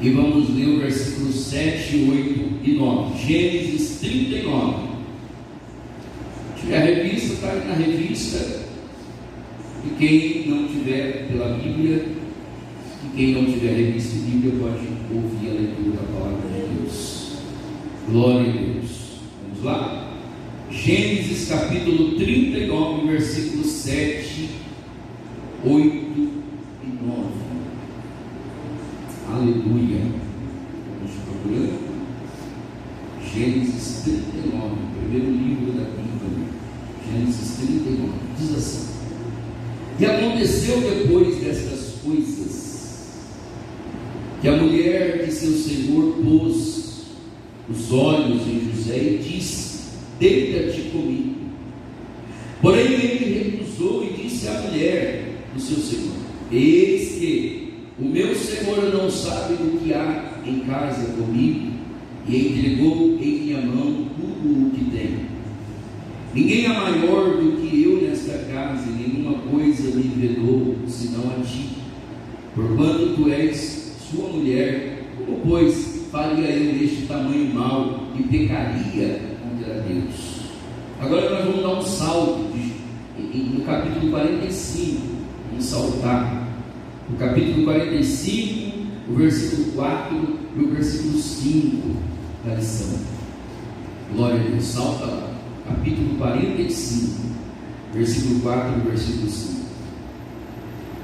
e vamos ler o versículo 7, 8 e 9. Gênesis 39. Se tiver a revista, está aí na revista. E quem não tiver pela Bíblia, e quem não tiver a revista de Bíblia, pode ouvir a leitura da palavra de Deus. Glória a Deus. Vamos lá? Gênesis capítulo 39, versículos 7, 8 e 9. Aleluia. Vamos procurando. Gênesis 39, primeiro livro da Bíblia. Gênesis 39, diz assim: E aconteceu depois destas coisas, que a mulher de seu senhor pôs os olhos em José e disse: Deita-te comigo. Porém ele recusou e disse à mulher do seu senhor: Eis que o meu senhor não sabe do que há em casa comigo, e entregou em minha mão tudo o que tem. Ninguém é maior do que eu nesta casa, e nenhuma coisa me vedou, senão a ti, porquanto tu és sua mulher. Como, pois, faria eu este tamanho mal e pecaria contra Deus? Agora nós vamos dar um salto no capítulo 45, vamos saltar o capítulo 45, o versículo 4 e o versículo 5 da lição. Glória a Deus. Salta lá, capítulo 45, versículo 4 e versículo 5.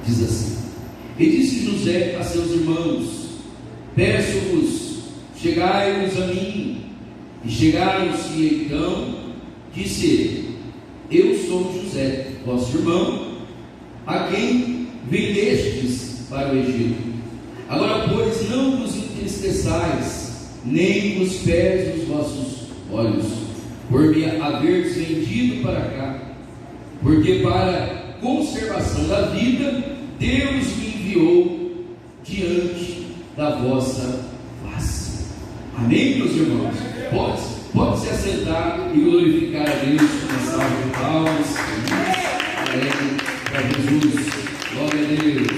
Diz assim: E disse José a seus irmãos: Peço-vos, chegai-vos a mim. E chegaram-se então, disse ele: Eu sou José, vosso irmão, a quem vendestes para o Egito. Agora, pois, não vos entristeçais, nem vos pese os vossos olhos, por me haveres vendido para cá, porque para conservação da vida Deus me enviou diante da vossa face. Amém, meus irmãos? Pode se assentar e glorificar a Deus com uma salva de palmas. Para Jesus. Glória a Deus.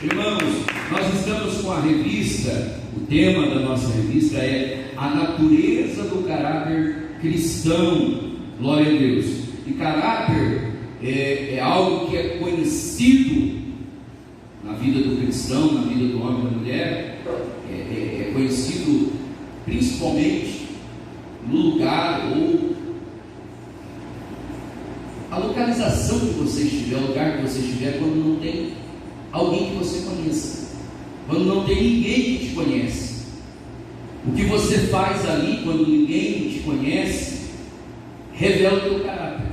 Irmãos, nós estamos com a revista, o tema da nossa revista é a natureza do caráter cristão. Glória a Deus. E caráter é algo que é conhecido na vida do cristão, na vida do homem e da mulher, é conhecido principalmente no lugar ou a localização que você estiver, o lugar que você estiver, quando não tem alguém que você conheça, quando não tem ninguém que te conhece. O que você faz ali quando ninguém te conhece revela o teu caráter,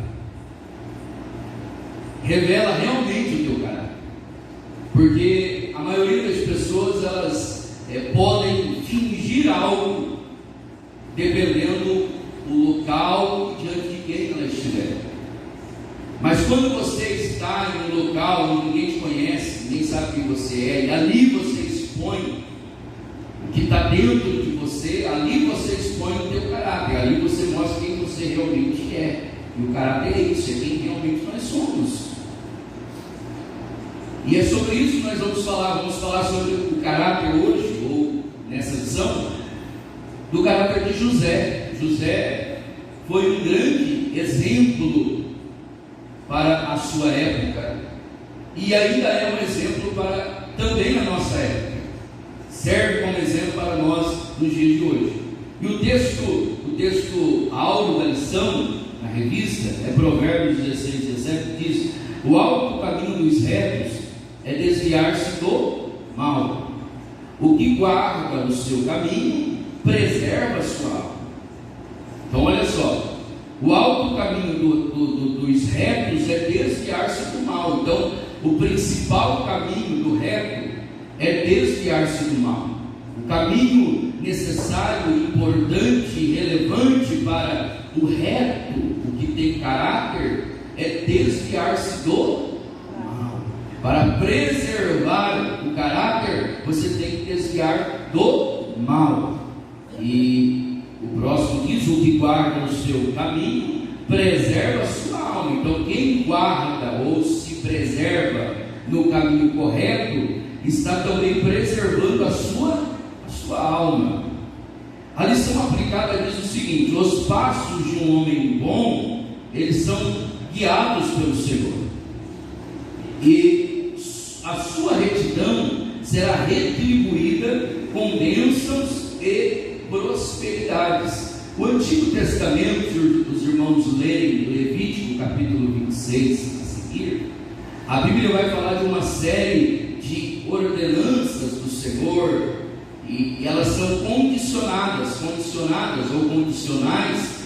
revela realmente o teu caráter, porque a maioria das pessoas elas podem fingir algo dependendo do local e diante de quem ela estiver. Mas quando você está em um local onde ninguém te conhece, ninguém sabe quem você é, e ali você expõe o que está dentro de você, ali você expõe o teu caráter, ali você mostra quem você realmente é. E o caráter é isso, é quem realmente nós somos. E é sobre isso que nós vamos falar sobre o caráter hoje, ou nessa lição, do caráter de José. José foi um grande exemplo para a sua época, e ainda é um exemplo para também a nossa época, serve como exemplo para nós nos dias de hoje. E o texto áureo da lição, na revista, é Provérbios 16, 17, diz: O alto caminho dos retos é desviar-se do mal, o que guarda o seu caminho preserva a sua alma. Então olha só, o alto caminho dos retos é desviar-se do mal. Então, o principal caminho do reto é desviar-se do mal. O caminho necessário, importante e relevante para o reto, o que tem caráter, é desviar-se do mal. Para preservar o caráter, você tem que desviar do mal. E o próximo diz: o que guarda o seu caminho preserva a sua alma. Então quem guarda ou se preserva no caminho correto está também preservando a sua a sua alma. A lição aplicada diz o seguinte: os passos de um homem bom, eles são guiados pelo Senhor, e a sua retidão será retribuída com bênçãos e prosperidades. O Antigo Testamento, os irmãos lerem Levítico capítulo 26 a seguir, a Bíblia vai falar de uma série de ordenanças do Senhor, e elas são condicionadas ou condicionais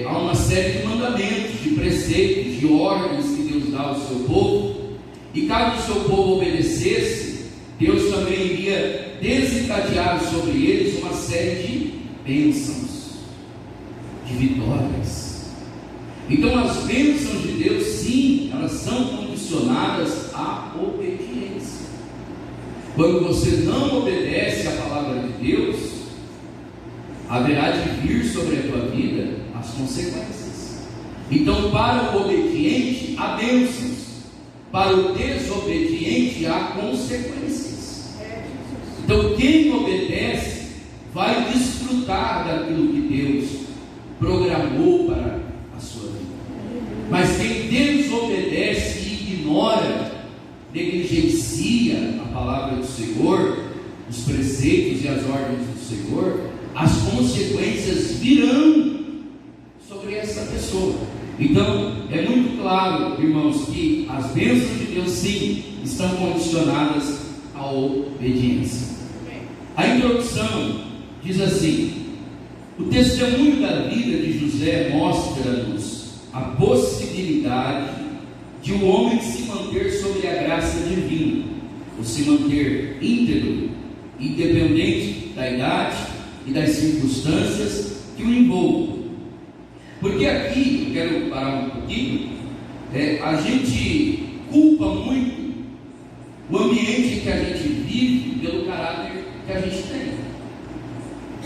a uma série de mandamentos, de preceitos, de ordens que Deus dá ao seu povo. E caso o seu povo obedecesse, Deus também iria desencadear sobre eles uma série de bênçãos, de vitórias. Então as bênçãos de Deus, sim, elas são condicionadas à obediência. Quando você não obedece à palavra de Deus, haverá de vir sobre a tua vida as consequências. Então, para o obediente há bênçãos, para o desobediente há consequências. Então, quem obedece vai desfrutar daquilo que Deus programou para a sua vida. Mas quem desobedece e ignora, negligencia a palavra do Senhor, os preceitos e as ordens do Senhor, as consequências virão sobre essa pessoa. Então, é muito claro, irmãos, que as bênçãos de Deus, sim, estão condicionadas à obediência. A introdução diz assim: o testemunho da vida de José mostra-nos a possibilidade de o homem se manter sobre a graça divina, ou se manter íntegro, independente da idade e das circunstâncias que o envolvam. Porque aqui, eu quero parar um pouquinho, a gente culpa muito o ambiente que a gente vive pelo caráter que a gente tem.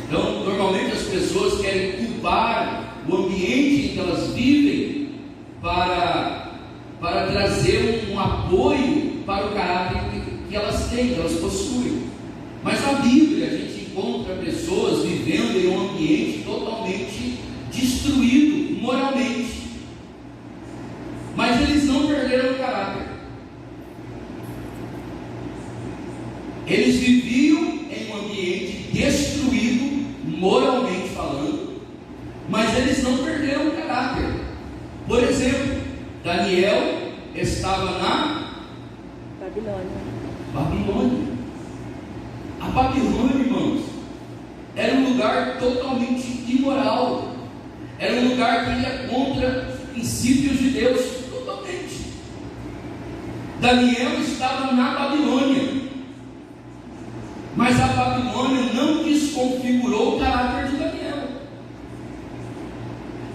Então, normalmente as pessoas querem culpar o ambiente em que elas vivem para trazer um apoio para o caráter que elas têm, que elas possuem. Mas na Bíblia a gente encontra pessoas vivendo em um ambiente totalmente destruído moralmente, mas eles não perderam o caráter. Eles viviam em um ambiente destruído moralmente falando, mas eles não perderam o caráter. Por exemplo, Daniel estava na Babilônia. A Babilônia, irmãos, era um lugar totalmente imoral, era um lugar que ia contra os princípios de Deus, totalmente. Daniel estava na Babilônia, mas a Babilônia não desconfigurou o caráter de Daniel.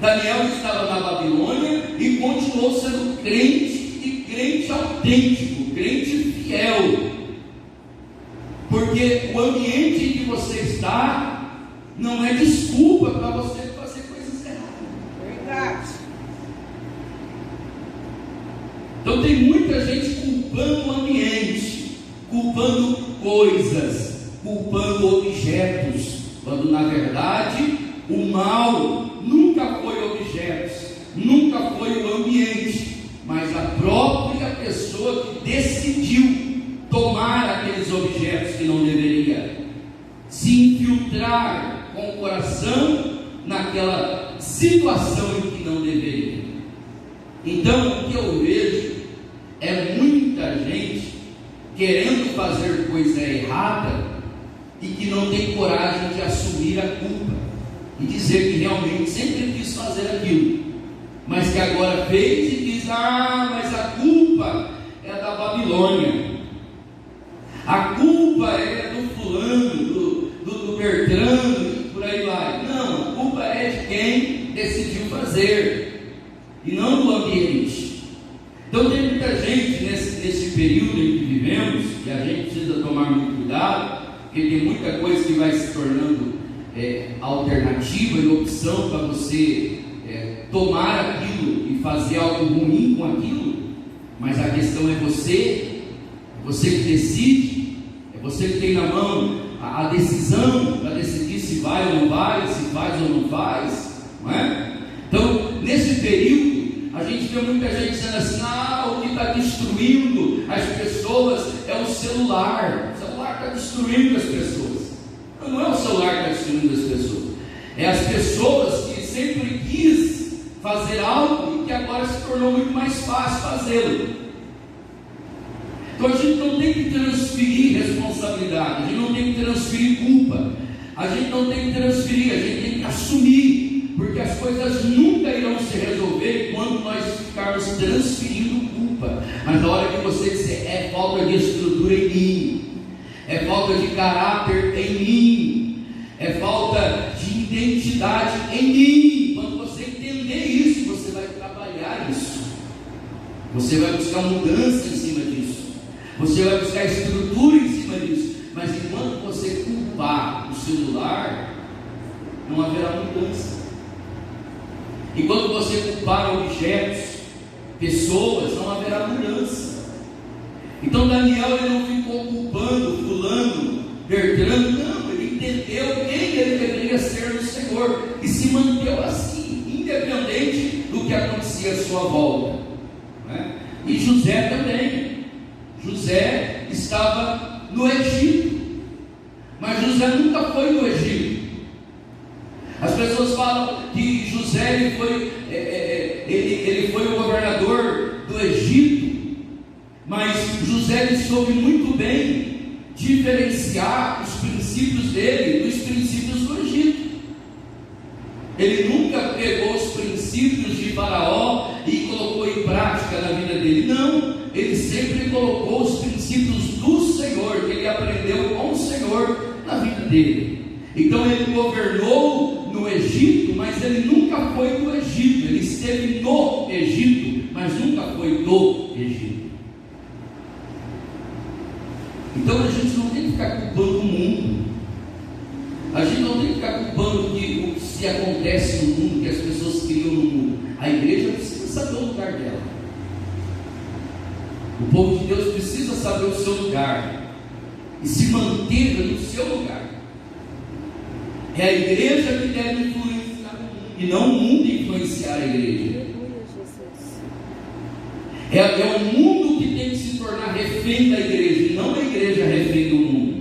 Daniel estava na Babilônia e continuou sendo crente, e crente autêntico, crente fiel. Porque o ambiente em que você está não é desculpa para você fazer coisas erradas. Verdade. Então tem muita gente culpando o ambiente, culpando coisas, culpando objetos, quando na verdade o mal nunca foi objetos, nunca foi o ambiente, mas a própria pessoa que decidiu tomar aqueles objetos que não deveria, se infiltrar com o coração naquela situação em que não deveria. Então o que eu vejo é muita gente querendo fazer coisa errada e que não tem coragem de assumir a culpa e dizer que realmente sempre quis fazer aquilo, mas que agora fez e diz: mas a culpa é da Babilônia, a culpa é do fulano, do Bertrando, e por aí vai. Não, a culpa é de quem decidiu fazer e não do ambiente. Então tem muita gente nesse período em que vivemos, e a gente precisa tomar muito cuidado, porque tem muita coisa que vai se tornando alternativa e opção para você tomar aquilo e fazer algo ruim com aquilo, mas a questão é você que decide, é você que tem na mão a decisão para decidir se vai ou não vai, se faz ou não faz, não é? Então, nesse período, a gente vê muita gente dizendo assim: o que está destruindo as pessoas é o celular está destruindo as pessoas. Não é o celular que está destruindo as pessoas, é as pessoas que sempre quis fazer algo e que agora se tornou muito mais fácil fazê-lo. Então a gente não tem que transferir responsabilidade, a gente não tem que transferir culpa, a gente não tem que transferir, a gente tem que assumir, porque as coisas nunca irão se resolver quando nós ficarmos transferindo culpa. Mas na hora que você disser: é falta de estrutura em mim, é falta de caráter em mim, é falta de identidade em mim, quando você entender isso, você vai trabalhar isso, você vai buscar mudança em cima disso, você vai buscar estrutura em cima disso. Mas enquanto você culpar o celular, não haverá mudança. Enquanto você culpar objetos, pessoas, não haverá mudança. Então Daniel, ele não ficou culpando fulano, Bertrando, não, ele entendeu quem ele deveria ser no Senhor e se manteve assim, independente do que acontecia à sua volta, né? E José também. José estava no Egito, mas José nunca foi no Egito. As pessoas falam que José ele foi o governador do Egito, mas José ele soube muito bem diferenciar os princípios dele dos princípios do Egito. Ele nunca pegou os princípios de Faraó e colocou em prática na vida dele, não. Ele sempre colocou os princípios do Senhor, que ele aprendeu com o Senhor na vida dele. Então ele governou no Egito, mas ele nunca foi do Egito. Ele esteve no Egito, mas nunca foi do Egito. Então a gente não tem que ficar culpando o mundo, a gente não tem que ficar culpando o que se acontece no mundo, que as pessoas criam no mundo. A igreja precisa saber o lugar dela, o povo de Deus precisa saber o seu lugar e se manter no seu lugar. É a igreja que deve influenciar o mundo, e não o mundo influenciar a igreja. É o mundo que tem que se tornar refém da igreja, e não a igreja refém do mundo.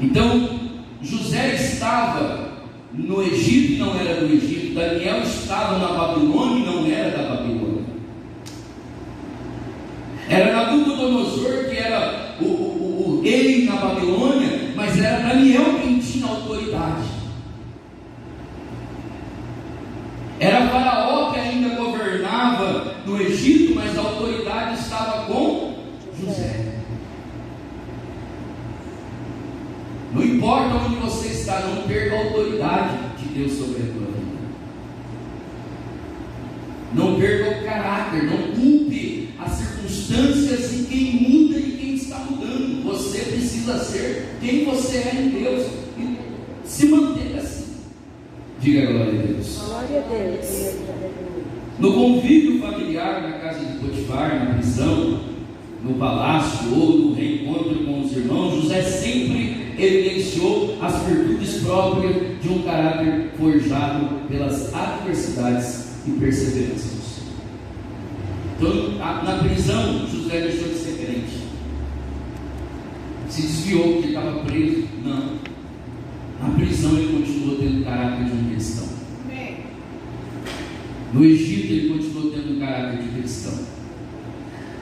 Então, José estava no Egito e não era do Egito. Daniel estava na Babilônia e não era da Babilônia. Era Nabucodonosor que era o rei na Babilônia, mas era Daniel quem tinha autoridade. Era Faraó que ainda governava no Egito, mas a autoridade estava com José. Não importa onde você está, não perca a autoridade de Deus sobre a tua vida. Não perca o caráter, não culpe as circunstâncias em quem muda e quem está mudando. Você precisa ser quem você é em Deus e se manter assim. Diga glória a Deus. Glória a Deus. No convívio familiar, na casa de Potifar, na prisão, no palácio ou no reencontro com os irmãos, José sempre evidenciou as virtudes próprias de um caráter forjado pelas adversidades e perseveranças. Então, na prisão, José deixou de ser crente, se desviou porque estava preso. Não, na prisão ele continuou tendo o caráter de um cristão. No Egito ele continuou tendo um caráter de cristão.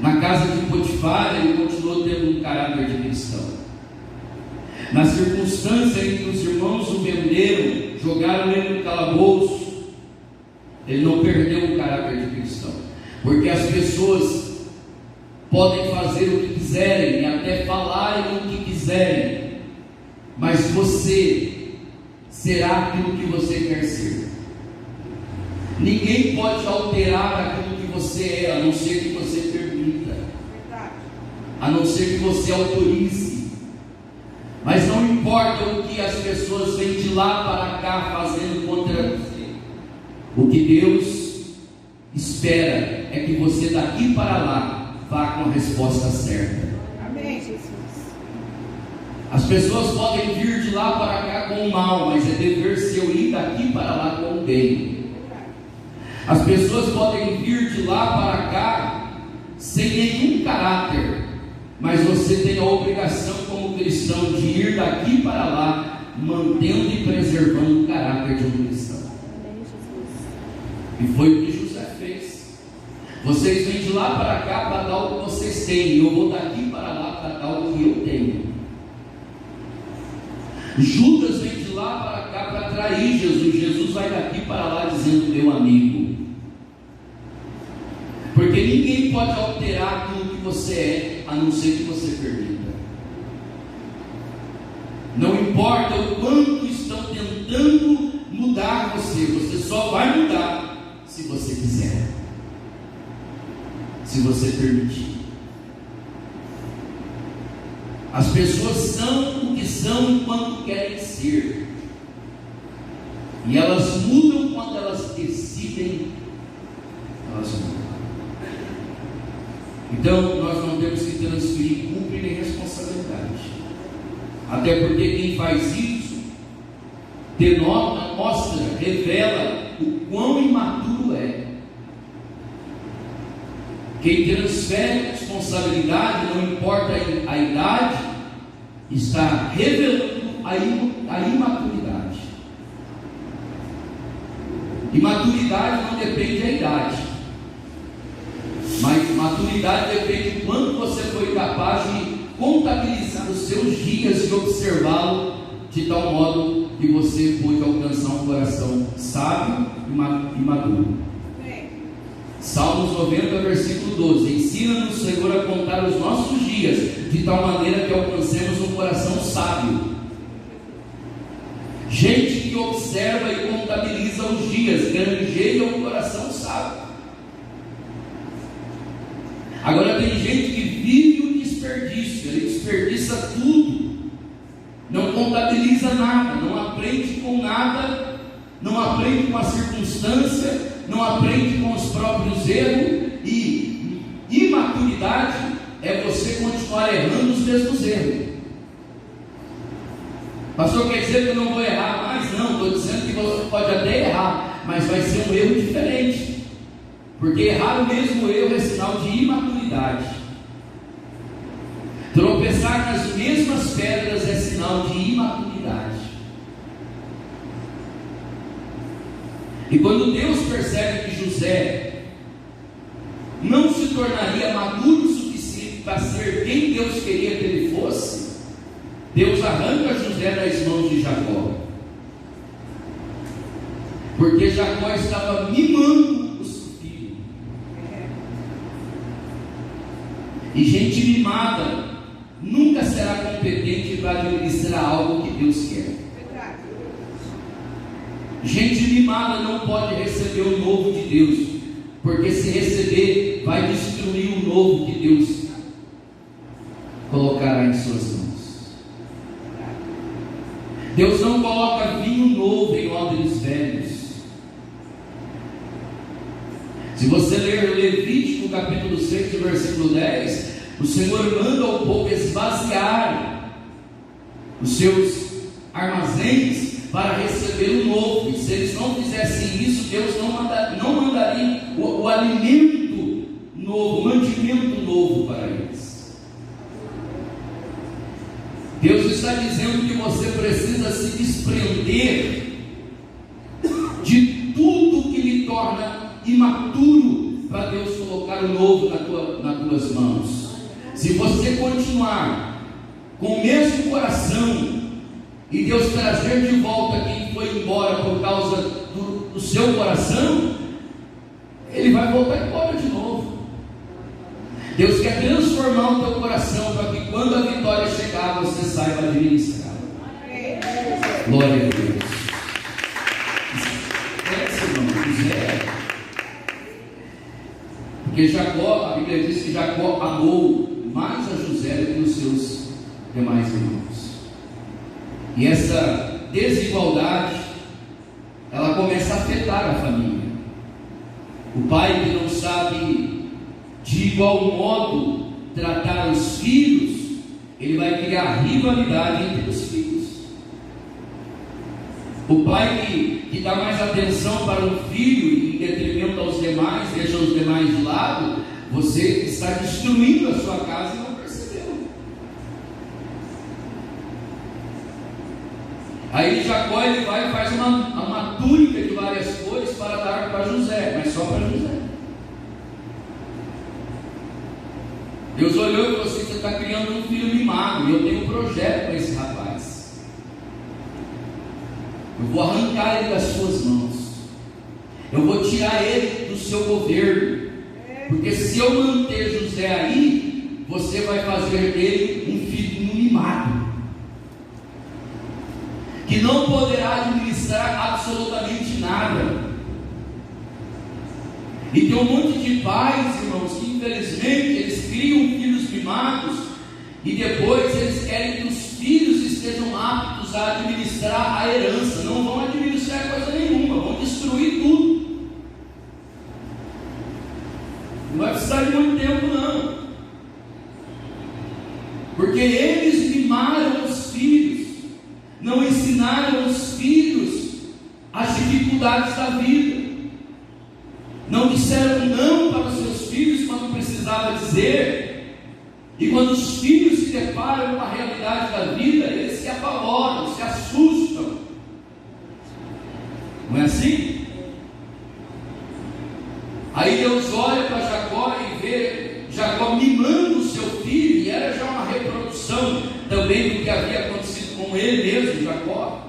Na casa de Potifar ele continuou tendo um caráter de cristão. Na circunstância em que os irmãos o venderam, jogaram ele no calabouço, ele não perdeu o caráter de cristão. Porque as pessoas podem fazer o que quiserem e até falarem o que quiserem, mas você será aquilo que você quer ser. Ninguém pode alterar aquilo que você é, a não ser que você permita, a não ser que você autorize. Mas não importa o que as pessoas vêm de lá para cá fazendo contra você, o que Deus espera é que você daqui para lá vá com a resposta certa. Amém. As pessoas podem vir de lá para cá com o mal, mas é dever seu ir daqui para lá com o bem. As pessoas podem vir de lá para cá sem nenhum caráter, mas você tem a obrigação como cristão de ir daqui para lá, mantendo e preservando o caráter de um cristão. E foi o que José fez. Vocês vêm de lá para cá para dar o que vocês têm, e eu vou daqui para lá para dar o que eu tenho. Judas vem de lá para cá para trair Jesus. Jesus vai daqui para lá dizendo: meu amigo. Porque ninguém pode alterar aquilo que você é, a não ser que você permita. Não importa o quanto estão tentando mudar você, você só vai mudar se você quiser, se você permitir. As pessoas são o que são enquanto querem ser, e elas mudam quando elas decidem, elas mudam. Então nós não temos que transferir culpa nem responsabilidade, até porque quem faz isso denota, mostra, revela o quão imaturo é. Quem transfere responsabilidade, não importa a idade, está revelando a imaturidade. Imaturidade não depende da idade, mas maturidade depende de quanto você foi capaz de contabilizar os seus dias e observá-lo de tal modo que você pôde alcançar um coração sábio e maduro. Salmos 90, versículo 12: ensina-nos, Senhor, a contar os nossos dias, de tal maneira que alcancemos um coração sábio. Gente que observa e contabiliza os dias, granjeia um coração sábio. Agora tem gente que vive o desperdício, ele desperdiça tudo, não contabiliza nada, não aprende com nada, não aprende com a circunstância, não aprende com os próprios erros. E imaturidade é você continuar errando os mesmos erros. Pastor, quer dizer que eu não vou errar mais? Não, estou dizendo que você pode até errar, mas vai ser um erro diferente, porque errar o mesmo erro é sinal de imaturidade. Tropeçar nas mesmas pedras é sinal de imaturidade. E quando Deus percebe que José não se tornaria maduro o suficiente para ser quem Deus queria que ele fosse, Deus arranca José das mãos de Jacó, porque Jacó estava mimando o seu filho. E gente mimada nunca será competente para administrar algo que Deus quer. Gente mimada não pode receber o novo de Deus, porque se receber, vai destruir o novo que Deus colocará em suas mãos. Deus não coloca vinho novo em odres velhos. Se você ler Levítico capítulo 6, versículo 10, o Senhor manda ao povo esvaziar os seus armazéns para receber o novo. E se eles não fizessem isso, Deus não mandaria o alimento novo, o mantimento novo para eles. Deus está dizendo que você precisa se desprender de tudo que lhe torna imaturo, para Deus colocar o novo nas tuas mãos. Se você continuar com o mesmo coração e Deus trazer de volta quem foi embora por causa do seu coração, ele vai voltar embora de novo. Deus quer transformar o teu coração para que quando a vitória chegar, você saiba administrar. Glória a Deus. Porque Jacó, a Bíblia diz que Jacó amou mais a José do que os seus demais irmãos. E essa desigualdade, ela começa a afetar a família. O pai que não sabe de igual modo tratar os filhos, ele vai criar rivalidade entre os filhos. O pai que dá mais atenção para um filho em detrimento aos demais, deixa os demais de lado, você está destruindo a sua casa e não percebeu. Aí Jacó ele vai e faz uma túnica de várias cores para dar para José, mas só para José. Deus olhou e falou assim: você está criando um filho mimado, e eu tenho um projeto para esse rapaz. Eu vou arrancar ele das suas mãos, eu vou tirar ele do seu governo, porque se eu manter José aí, você vai fazer dele um filho mimado, que não poderá administrar absolutamente nada. E tem um monte de pais, irmãos, que infelizmente eles criam filhos mimados e depois eles querem que os filhos estejam aptos a administrar a herança. Não vão administrar coisa nenhuma, vão destruir tudo. Não vai precisar de muito tempo não, porque eles mimaram os filhos, não ensinaram os filhos as dificuldades da vida, não disseram não para os seus filhos quando precisava dizer, e quando os filhos se deparam com a realidade da vida, eles se apavoram, se assustam. Não é assim? Aí Deus olha para Jacó e vê Jacó mimando o seu filho, e era já uma reprodução também do que havia acontecido com ele mesmo, Jacó.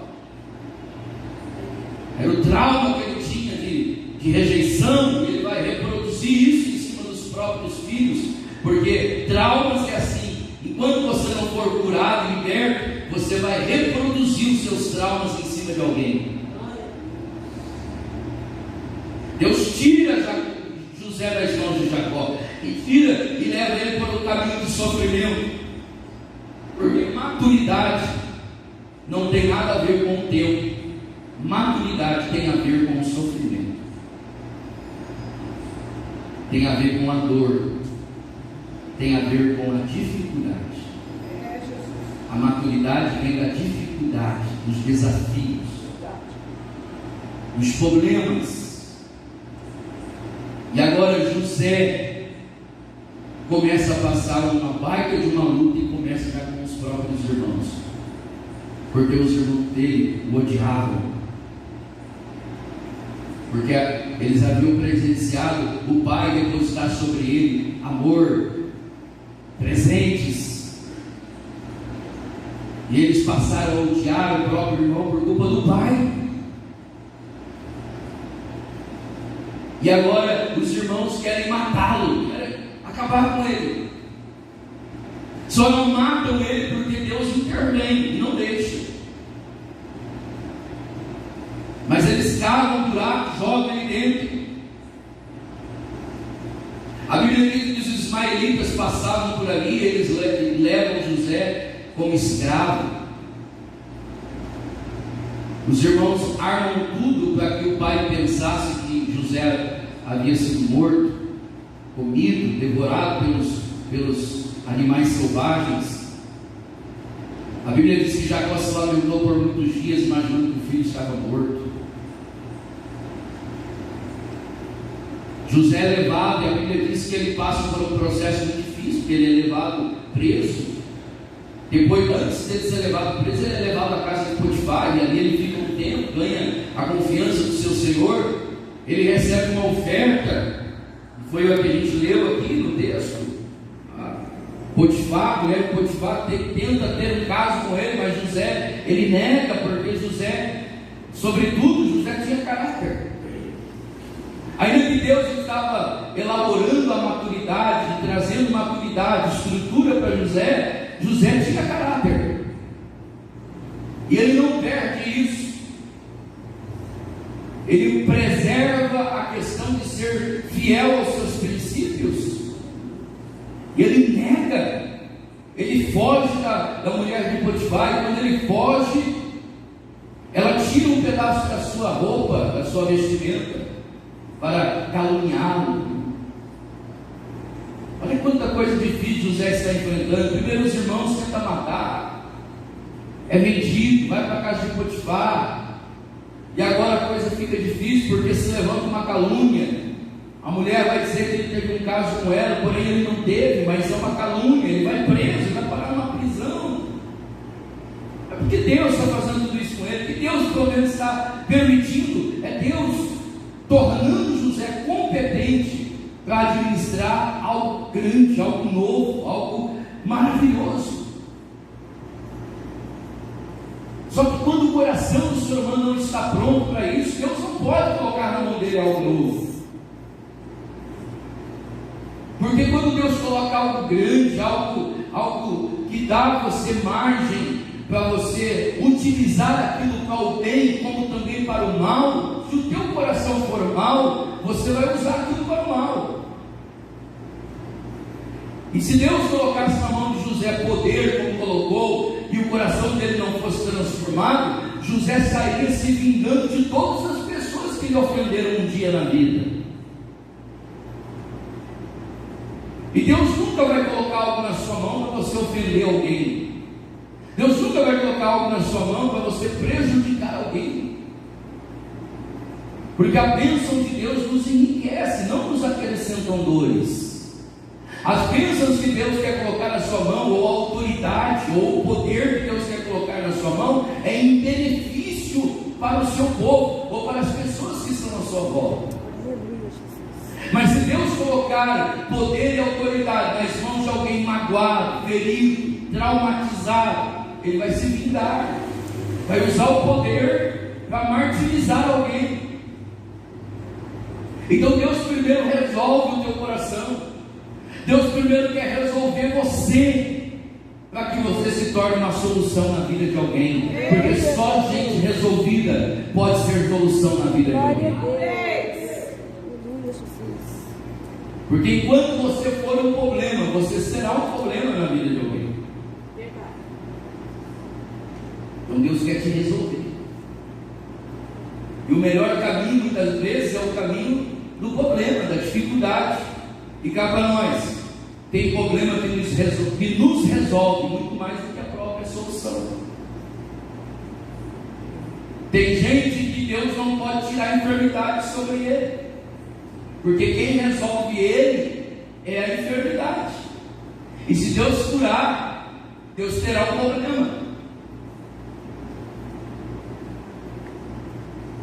Era o trauma que ele tinha de rejeição, e ele vai reproduzir isso em cima dos próprios filhos, porque traumas é assim: enquanto você não for curado e liberto, você vai reproduzir os seus traumas em cima de alguém. Deus tira José das mãos de Jacó e tira e leva ele para o caminho do sofrimento, porque maturidade não tem nada a ver com o tempo, maturidade tem a ver com o sofrimento, tem a ver com a dor, tem a ver com a dificuldade. A maturidade vem da dificuldade, dos desafios, dos problemas. E agora José começa a passar uma baita de uma luta e começa já com os próprios irmãos, porque os irmãos dele o odiavam, porque eles haviam presenciado o pai depositar sobre ele amor, presentes, e eles passaram a odiar o próprio irmão por culpa do pai. E agora os irmãos querem matá-lo, querem acabar com ele. Só não matam ele porque Deus intervém e não deixa. Mas eles cavam um buraco, jogam ele dentro. A Bíblia diz que os ismaelitas passavam por ali, eles levam José como escravo. Os irmãos armam tudo para que o pai pensasse que José havia sido morto, comido, devorado pelos animais selvagens. A Bíblia diz que Jacó se lamentou por muitos dias, imaginando que o filho estava morto. José é levado, e a Bíblia diz que ele passa por um processo muito difícil, porque ele é levado preso. Depois, antes dele ser levado preso, ele é levado à casa de Potifar, e ali ele fica um tempo, ganha a confiança do seu senhor. Ele recebe uma oferta, foi o que a gente leu aqui no texto. Potifar, a mulher de Potifar tenta ter um caso com ele, mas José, ele nega, porque José, sobretudo, José tinha caráter. Ainda que Deus estava elaborando a maturidade, trazendo maturidade, estrutura para José, José tinha caráter, e ele não perde isso. Ele preserva a questão de ser fiel aos seus princípios, e ele nega, ele foge da mulher de Potifar, e quando ele foge, ela tira um pedaço da sua roupa, da sua vestimenta, para caluniá-lo. Olha quanta coisa difícil José está enfrentando. Primeiro os irmãos tentam matar, é vendido, vai para a casa de Potifar, e agora a coisa fica difícil, porque se levanta uma calúnia. A mulher vai dizer que ele teve um caso com ela, porém ele não teve, mas é uma calúnia, ele vai preso, ele vai parar numa prisão. É porque Deus está fazendo tudo isso com ele, que Deus pelo menos está permitindo, é Deus tornando José competente para administrar algo grande, algo novo, algo maravilhoso. Só que quando o coração do ser humano não está pronto para isso, Deus não pode colocar na mão dele algo novo. Porque quando Deus coloca algo grande, algo que dá a você margem para você utilizar aquilo para o bem, como também para o mal, se o teu coração for mal, você vai usar aquilo para o mal. E se Deus colocasse na mão de José poder, como colocou, e o coração dele não fosse transformado, José sairia se vingando de todas as pessoas que lhe ofenderam um dia na vida. E Deus nunca vai colocar algo na sua mão para você ofender alguém. Deus nunca vai colocar algo na sua mão para você prejudicar alguém. Porque a bênção de Deus nos enriquece, não nos acrescentam dores. As bênçãos que Deus quer colocar na sua mão, ou a autoridade, ou o poder que Deus quer colocar na sua mão, é em benefício para o seu povo, ou para as pessoas que estão à sua volta. Mas se Deus colocar poder e autoridade nas mãos de alguém magoado, ferido, traumatizado, Ele vai se vingar, vai usar o poder para martirizar alguém. Então Deus primeiro resolve o teu coração, Deus primeiro quer resolver você, para que você se torne uma solução na vida de alguém, porque só gente resolvida pode ser solução na vida de alguém. Porque enquanto você for um problema, você será um problema na vida de alguém. Então Deus quer te resolver. E o melhor caminho, muitas vezes, é o caminho do problema, da dificuldade. E cá para nós, tem problema que nos resolve muito mais do que a própria solução. Tem gente que Deus não pode tirar a enfermidade sobre ele, porque quem resolve ele é a enfermidade. E se Deus curar, Deus terá um problema.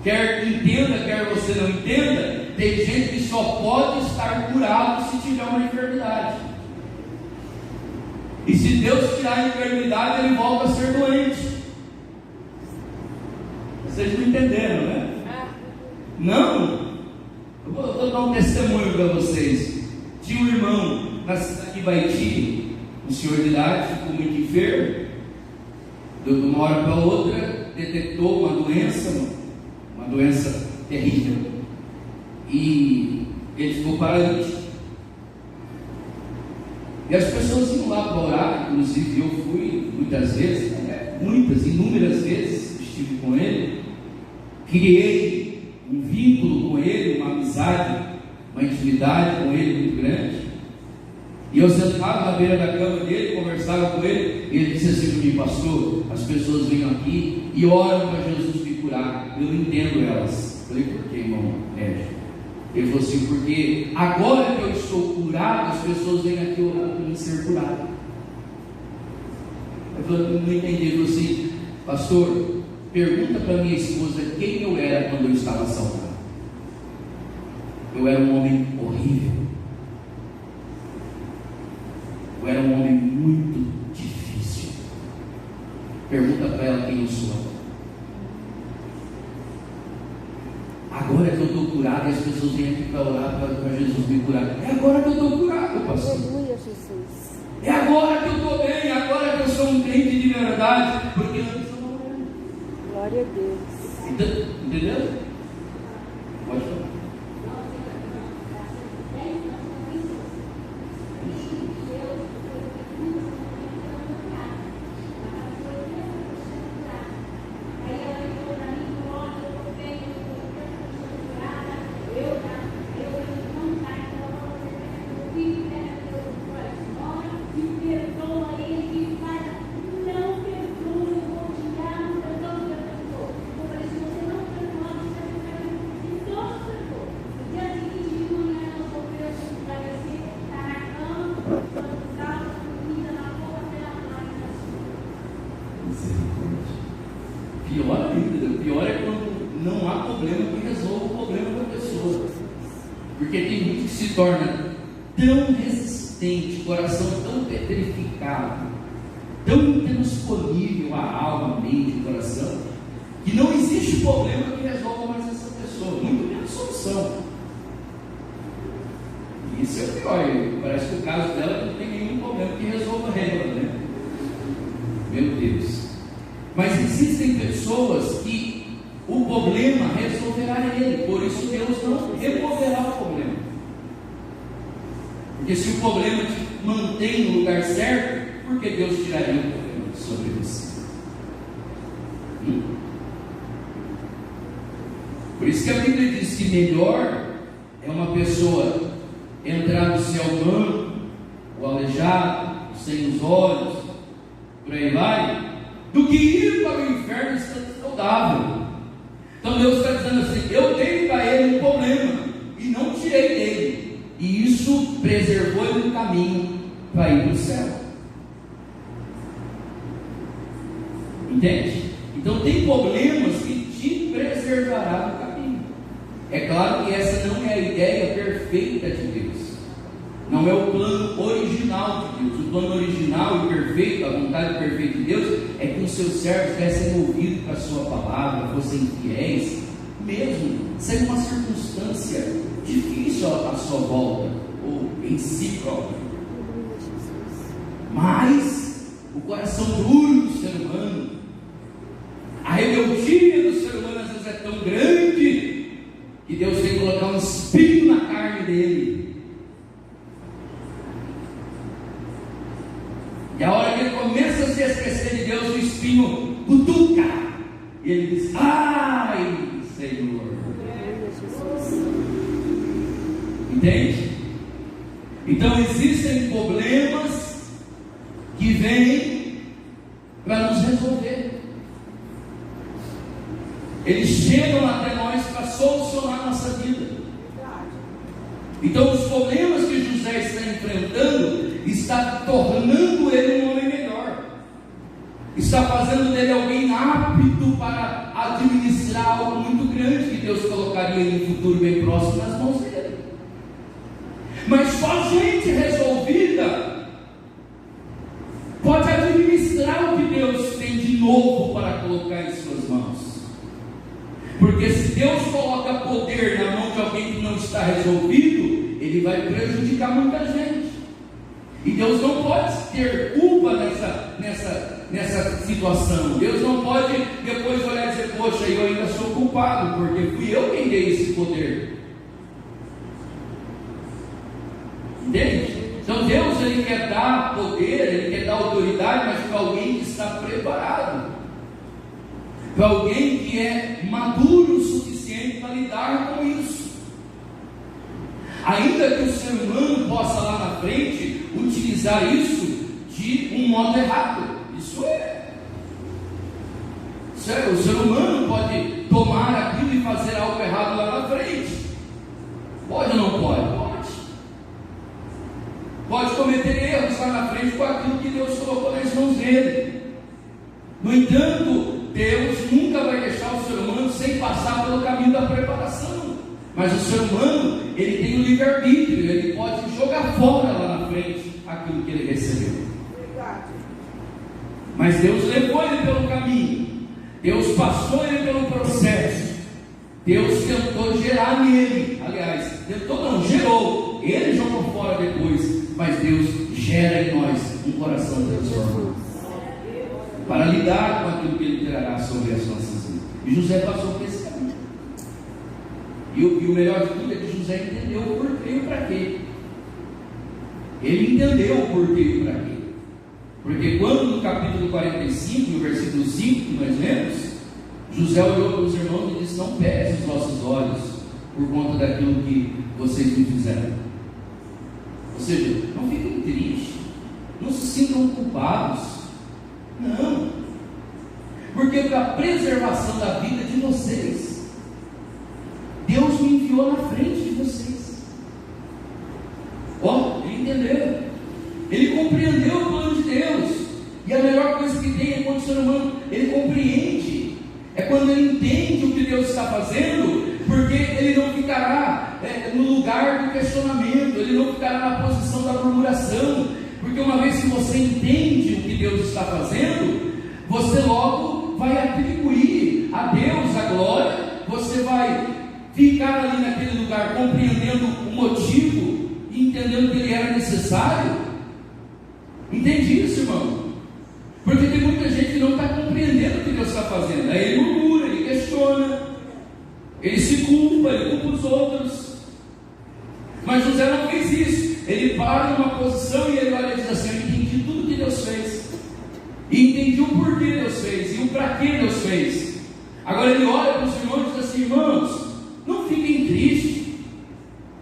Quer entenda, quer você não entenda, tem gente que só pode estar curado se tiver uma enfermidade. E se Deus tirar a enfermidade, ele volta a ser doente. Vocês não entenderam, né? Não. Eu vou dar um testemunho para vocês. Tinha um irmão na cidade de Baiti, um senhor de idade, ficou muito enfermo. De uma hora para outra, detectou uma doença terrível, e ele ficou paralítico. E as pessoas iam lá para orar, inclusive eu fui muitas vezes, inúmeras vezes estive com ele, criei um vínculo com ele, uma amizade, uma intimidade com ele muito grande. E eu sentava na beira da cama dele, conversava com ele, e ele disse assim para mim: pastor, as pessoas vêm aqui e oram para Jesus me curar, eu não entendo elas. Eu falei: por que, irmão? Ele falou assim: porque agora que eu estou curado, as pessoas vêm aqui orar para mim ser curado. Eu falei: não entendi. Ele falou assim: pastor, pergunta para minha esposa quem eu era quando eu estava saudável. Eu era um homem horrível. Eu era um homem muito difícil. Pergunta para ela quem eu sou. Agora que eu estou curado, e as pessoas vêm aqui para orar para Jesus me curar. É agora que eu estou curado, pastor. Aleluia, Jesus. É agora que eu estou bem, é agora que eu sou um crente de verdade. Porque antes eu não era. Glória a Deus. Entendeu? Pode falar. Pior ainda, pior é quando não há problema que resolva o problema da pessoa. Porque tem gente que se torna tão resistente, coração tão petrificado, tão intransponível à alma, mente e coração, que não existe problema que resolva mais essa pessoa, muito menos solução. E isso é o pior, parece que o caso dela não tem nenhum problema que resolva ela, né? Meu Deus. Mas existem pessoas que o problema resolverá ele, por isso Deus não removerá o problema. Porque se o problema te mantém no lugar certo, por que Deus tiraria o problema sobre você? Por isso que a Bíblia diz que melhor é uma pessoa entrar no céu manco, o aleijado, sem os olhos, por aí vai, do que ir para o inferno estando saudável. Então Deus está dizendo assim: eu dei para ele um problema e não tirei dele, e isso preservou ele no caminho para ir para o céu. Entende? Então tem problemas que te preservará no caminho. É claro que essa não é a ideia perfeita de Deus, não é o plano original de Deus. O plano original e perfeito, a vontade perfeita de Deus, é que os seus servos tivessem ouvido para a sua palavra, fossem fiéis, mesmo sem uma circunstância difícil à sua volta, ou em si próprio. Mas o coração duro do ser humano, a rebeldia do ser humano às vezes é tão grande que Deus tem que colocar um espinho na carne dele. E a hora que ele começa a se esquecer de Deus, o espinho cutuca. E ele diz: ai, Senhor. Entende? Então existem problemas que vêm para nos resolver. Eles chegam até nós para solucionar a nossa vida. Então os problemas que José está enfrentando está tornando ele um homem melhor, está fazendo dele alguém apto para administrar algo muito grande que Deus colocaria em um futuro bem próximo nas mãos dele. Mas só gente resolvida pode administrar o que Deus tem de novo para colocar em suas mãos. Porque se Deus coloca poder na mão de alguém que não está resolvido, ele vai prejudicar muita gente. E Deus não pode ter culpa nessa situação. Deus não pode depois olhar e dizer: poxa, eu ainda sou culpado, porque fui eu quem dei esse poder. Entende? Então Deus, ele quer dar poder, ele quer dar autoridade, mas para alguém que está preparado, para alguém que é maduro o suficiente para lidar com isso. Ainda que o ser humano possa lá na frente utilizar isso de um modo errado. Isso é. O ser humano pode tomar aquilo e fazer algo errado lá na frente. Pode ou não pode? Pode. Pode cometer erros lá na frente com aquilo que Deus colocou nas mãos dele. No entanto, Deus nunca vai deixar o ser humano sem passar pelo caminho da preparação. Mas o ser humano, ele tem o livre-arbítrio, ele pode jogar fora lá na frente aquilo que ele recebeu. Mas Deus levou ele pelo caminho, Deus passou ele pelo processo, Deus tentou gerar nele, aliás, tentou não, gerou, ele jogou fora depois, mas Deus gera em nós um coração transformado, para lidar com aquilo que ele trará sobre as nossas vidas. E José passou por esse caminho. E o melhor de tudo é que José entendeu o porquê e o para quê. Ele entendeu o porquê e o para quê. Porque quando no capítulo 45, no versículo 5 que nós lemos, José olhou para os irmãos e disse: não pese os vossos olhos por conta daquilo que vocês me fizeram. Ou seja, não fiquem tristes, não se sintam culpados. Não, porque para a preservação da vida de vocês, Deus me enviou na frente de vocês. Ó, ele entendeu, ele compreendeu o plano de Deus, e a melhor coisa que tem é quando ser humano, ele compreende. É quando ele entende o que Deus está fazendo, porque ele não ficará no lugar do questionamento, ele não ficará na posição da murmuração, porque uma vez que você entende o que Deus está fazendo, você logo vai atribuir a Deus a glória, você vai ficar ali naquele lugar compreendendo o motivo, entendendo que ele era necessário. Entende isso, irmão? Porque tem muita gente que não está compreendendo o que Deus está fazendo. Aí ele murmura, ele questiona, ele se culpa, ele culpa os outros. Mas José não fez isso. Ele para numa posição e ele olha e diz assim: eu entendi tudo que Deus fez, e entendi o porquê Deus fez, e o para que Deus fez. Agora ele olha para os irmãos e diz assim: irmãos, não fiquem tristes,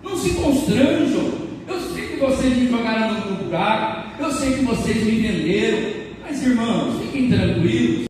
não se constranjam. Eu sei que vocês me jogaram no buraco, eu sei que vocês me venderam, mas irmãos, fiquem tranquilos.